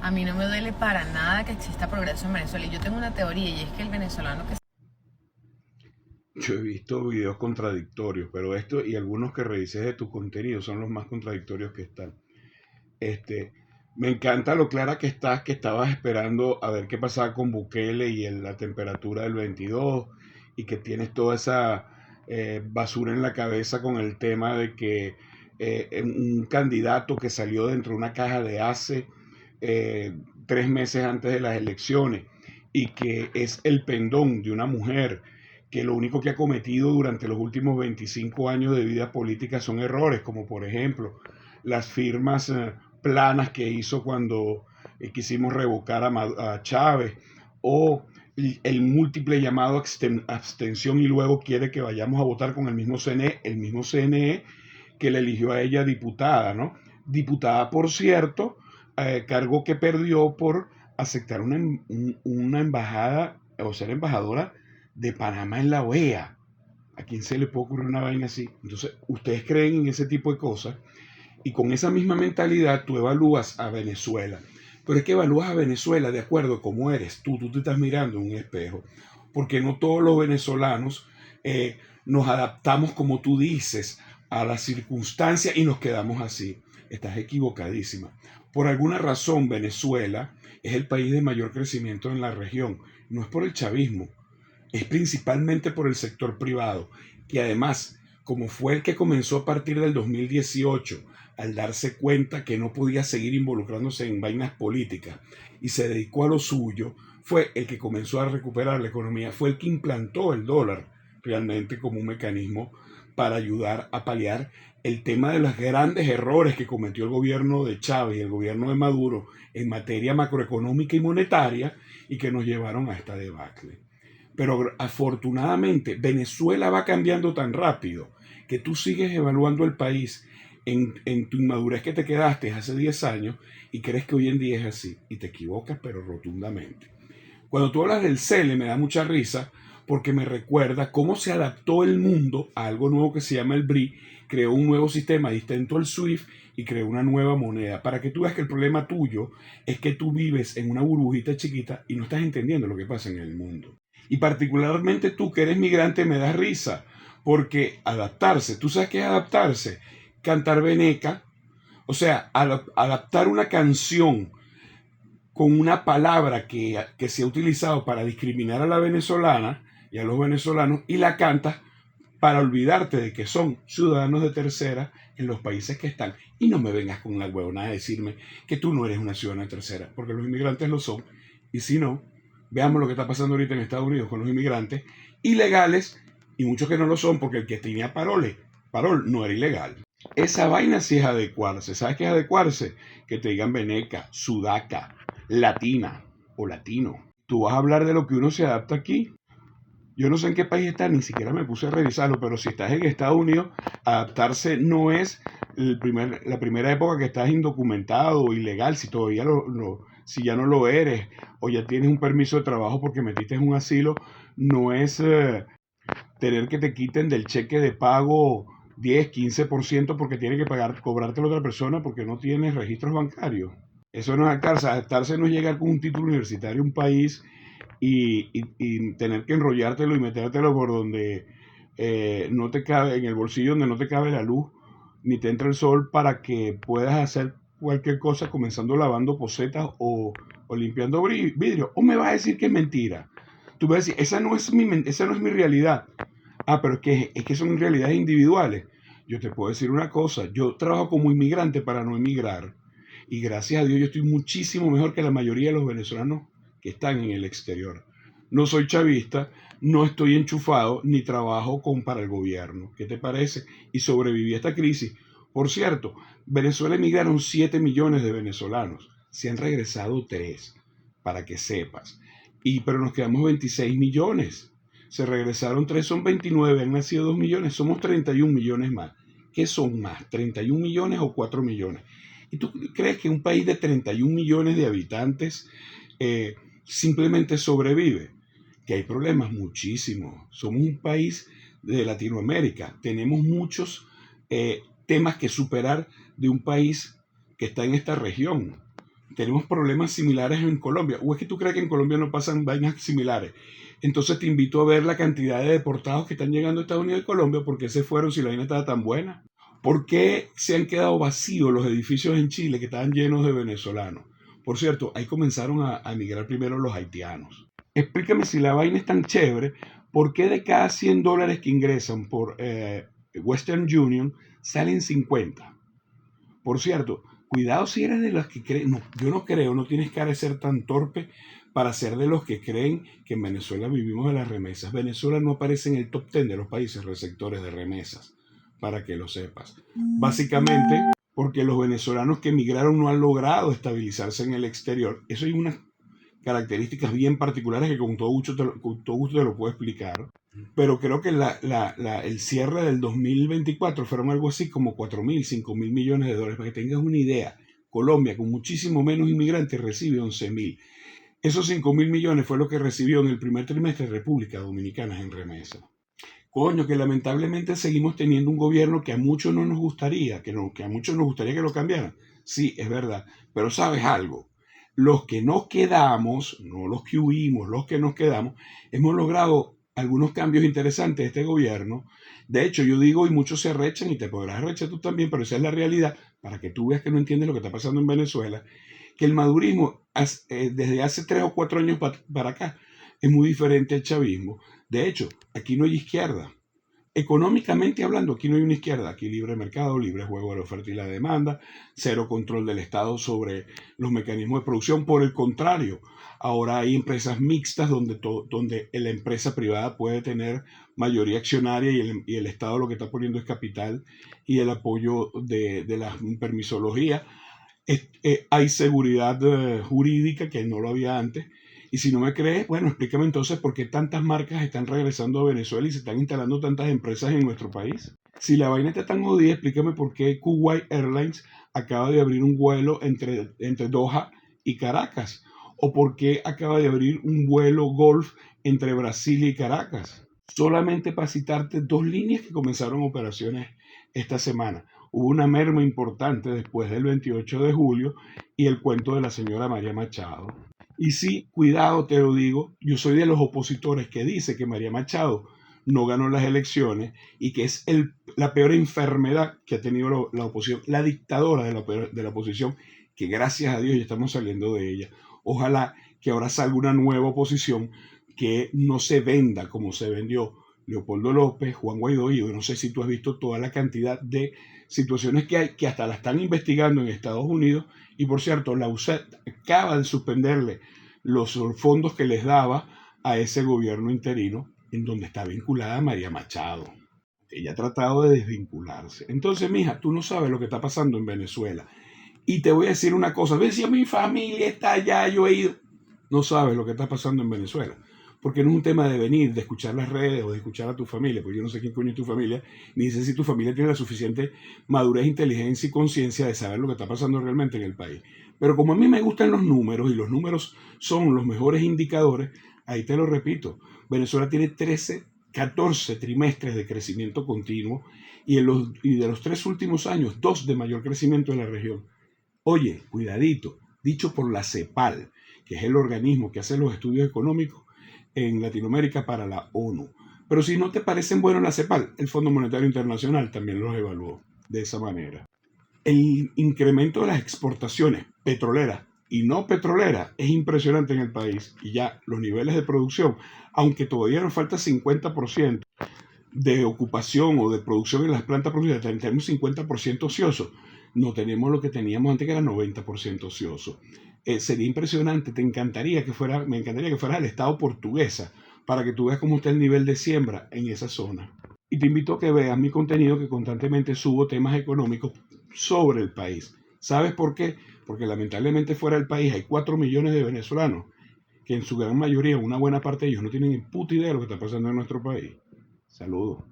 A mí no me duele para nada que exista progreso en Venezuela. Y yo tengo una teoría y es que el venezolano que... Yo he visto videos contradictorios, pero esto y algunos que revises de tu contenido son los más contradictorios que están. Este, Me encanta lo clara que estás, que estabas esperando a ver qué pasaba con Bukele y la temperatura del 22 y que tienes toda esa basura en la cabeza con el tema de que un candidato que salió dentro de una caja de hace 3 meses antes de las elecciones y que es el pendón de una mujer que lo único que ha cometido durante los últimos 25 años de vida política son errores, como por ejemplo las firmas planas que hizo cuando quisimos revocar a Chávez, o el múltiple llamado abstención y luego quiere que vayamos a votar con el mismo CNE que le eligió a ella diputada, ¿no? Diputada, por cierto, cargo que perdió por aceptar una embajada o ser embajadora de Panamá en la OEA. ¿A quién se le puede ocurrir una vaina así? Entonces, ustedes creen en ese tipo de cosas y con esa misma mentalidad tú evalúas a Venezuela. Pero es que evalúas a Venezuela de acuerdo a cómo eres tú. Tú te estás mirando en un espejo. Porque no todos los venezolanos nos adaptamos, como tú dices, a las circunstancias y nos quedamos así. Estás equivocadísima. Por alguna razón, Venezuela es el país de mayor crecimiento en la región. No es por el chavismo, es principalmente por el sector privado, que además, como fue el que comenzó a partir del 2018, al darse cuenta que no podía seguir involucrándose en vainas políticas y se dedicó a lo suyo, fue el que comenzó a recuperar la economía, fue el que implantó el dólar realmente como un mecanismo para ayudar a paliar el tema de los grandes errores que cometió el gobierno de Chávez y el gobierno de Maduro en materia macroeconómica y monetaria y que nos llevaron a esta debacle. Pero afortunadamente Venezuela va cambiando tan rápido que tú sigues evaluando el país en tu inmadurez que te quedaste hace 10 años y crees que hoy en día es así. Y te equivocas, pero rotundamente. Cuando tú hablas del CELE me da mucha risa porque me recuerda cómo se adaptó el mundo a algo nuevo que se llama el BRI, creó un nuevo sistema distinto al SWIFT y creó una nueva moneda. Para que tú veas que el problema tuyo es que tú vives en una burbujita chiquita y no estás entendiendo lo que pasa en el mundo. Y particularmente tú que eres migrante me da risa, porque adaptarse, ¿tú sabes qué es adaptarse? Cantar veneca, o sea, adaptar una canción con una palabra que se ha utilizado para discriminar a la venezolana y a los venezolanos y la cantas para olvidarte de que son ciudadanos de tercera en los países que están. Y no me vengas con la huevona a decirme que tú no eres una ciudadana de tercera, porque los inmigrantes lo son. Y si no, veamos lo que está pasando ahorita en Estados Unidos con los inmigrantes ilegales y muchos que no lo son, porque el que tenía parol no era ilegal. Esa vaina sí es adecuarse. ¿Sabes qué es adecuarse? Que te digan veneca, sudaca, latina o latino. Tú vas a hablar de lo que uno se adapta aquí. Yo no sé en qué país estás, ni siquiera me puse a revisarlo, pero si estás en Estados Unidos, adaptarse no es la primera época que estás indocumentado o ilegal, si todavía si ya no lo eres, o ya tienes un permiso de trabajo porque metiste en un asilo, no es tener que te quiten del cheque de pago 10, 15% porque tiene que pagar, cobrarte la otra persona porque no tienes registros bancarios. Eso no es adaptarse. Adaptarse no es llegar con un título universitario a un país y tener que enrollártelo y metértelo por donde no te cabe, en el bolsillo donde no te cabe la luz, ni te entra el sol para que puedas hacer cualquier cosa comenzando lavando posetas o limpiando vidrio. O me vas a decir que es mentira. Tú vas a decir, esa no es mi realidad. Ah, pero es que son realidades individuales. Yo te puedo decir una cosa, yo trabajo como inmigrante para no emigrar y gracias a Dios yo estoy muchísimo mejor que la mayoría de los venezolanos que están en el exterior. No soy chavista, no estoy enchufado ni trabajo para el gobierno. ¿Qué te parece? Y sobreviví a esta crisis. Por cierto, Venezuela emigraron 7 millones de venezolanos. Se han regresado 3, para que sepas. Pero nos quedamos 26 millones. Se regresaron 3, son 29, han nacido 2 millones, somos 31 millones más. ¿Qué son más? ¿31 millones o 4 millones? ¿Y tú crees que un país de 31 millones de habitantes simplemente sobrevive? Que hay problemas muchísimos. Somos un país de Latinoamérica. Tenemos muchos temas que superar de un país que está en esta región. tenemos problemas similares en Colombia. ¿O es que tú crees que en Colombia no pasan vainas similares? Entonces te invito a ver la cantidad de deportados que están llegando a Estados Unidos y Colombia. ¿Por qué se fueron si la vaina estaba tan buena? ¿Por qué se han quedado vacíos los edificios en Chile que estaban llenos de venezolanos? Por cierto, ahí comenzaron a emigrar primero los haitianos. Explícame, si la vaina es tan chévere, ¿por qué de cada $100 que ingresan por Western Union salen 50? Por cierto, cuidado si eres de los que creen, no, yo no creo, no tienes que ser tan torpe para ser de los que creen que en Venezuela vivimos de las remesas. Venezuela no aparece en el top 10 de los países receptores de remesas, para que lo sepas. Básicamente porque los venezolanos que emigraron no han logrado estabilizarse en el exterior. Eso hay unas características bien particulares que con todo gusto te lo puedo explicar. Pero creo que el cierre del 2024 fueron algo así como 4.000, 5.000 millones de dólares. Para que tengas una idea, Colombia, con muchísimo menos inmigrantes, recibe 11.000. Esos 5.000 millones fue lo que recibió en el primer trimestre República Dominicana en remesa. Coño, que lamentablemente seguimos teniendo un gobierno que a muchos no nos gustaría, que a muchos nos gustaría que lo cambiaran. Sí, es verdad. Pero ¿sabes algo? Los que nos quedamos, no los que huimos, los que nos quedamos, hemos logrado algunos cambios interesantes de este gobierno. De hecho, yo digo, y muchos se arrechan, y te podrás arrechar tú también, pero esa es la realidad, para que tú veas que no entiendes lo que está pasando en Venezuela, que el madurismo desde hace 3 o 4 años para acá es muy diferente al chavismo. De hecho, aquí no hay izquierda. Económicamente hablando, aquí no hay una izquierda. Aquí libre mercado, libre juego de la oferta y la demanda, cero control del Estado sobre los mecanismos de producción. Por el contrario, ahora hay empresas mixtas donde la empresa privada puede tener mayoría accionaria y el Estado lo que está poniendo es capital y el apoyo de la permisología. Hay seguridad jurídica que no lo había antes. Y si no me crees, bueno, explícame entonces por qué tantas marcas están regresando a Venezuela y se están instalando tantas empresas en nuestro país. Si la vaina está tan jodida, explícame por qué Kuwait Airlines acaba de abrir un vuelo entre Doha y Caracas. O por qué acaba de abrir un vuelo Golf entre Brasil y Caracas. Solamente para citarte 2 líneas que comenzaron operaciones esta semana. Hubo una merma importante después del 28 de julio y el cuento de la señora María Machado. Y sí, cuidado, te lo digo, yo soy de los opositores que dice que María Machado no ganó las elecciones y que es la peor enfermedad que ha tenido la oposición, la dictadora de la oposición, que gracias a Dios ya estamos saliendo de ella. Ojalá que ahora salga una nueva oposición que no se venda como se vendió Leopoldo López, Juan Guaidó, y yo no sé si tú has visto toda la cantidad de situaciones que hay, que hasta la están investigando en Estados Unidos, y por cierto, la USAID acaba de suspenderle los fondos que les daba a ese gobierno interino, en donde está vinculada María Machado. Ella ha tratado de desvincularse. Entonces, mija, tú no sabes lo que está pasando en Venezuela. Y te voy a decir una cosa, ves si mi familia está allá, yo he ido. No sabes lo que está pasando en Venezuela. Porque no es un tema de venir, de escuchar las redes o de escuchar a tu familia, porque yo no sé quién coño es tu familia, ni sé si tu familia tiene la suficiente madurez, inteligencia y conciencia de saber lo que está pasando realmente en el país. Pero como a mí me gustan los números, y los números son los mejores indicadores, ahí te lo repito, Venezuela tiene 14 trimestres de crecimiento continuo, y de los 3 últimos años, 2 de mayor crecimiento en la región. Oye, cuidadito, dicho por la CEPAL, que es el organismo que hace los estudios económicos en Latinoamérica para la ONU. Pero si no te parecen buenos la CEPAL, el Fondo Monetario Internacional también los evaluó de esa manera. El incremento de las exportaciones petroleras y no petroleras es impresionante en el país, y ya los niveles de producción, aunque todavía nos falta 50% de ocupación o de producción en las plantas productivas, tenemos 50% ocioso, no tenemos lo que teníamos antes, que era 90% ocioso. Sería impresionante, me encantaría que fuera el Estado portuguesa, para que tú veas cómo está el nivel de siembra en esa zona. Y te invito a que veas mi contenido, que constantemente subo temas económicos sobre el país. ¿Sabes por qué? Porque lamentablemente fuera del país hay 4 millones de venezolanos, que en su gran mayoría, una buena parte de ellos, no tienen ni puta idea de lo que está pasando en nuestro país. Saludos.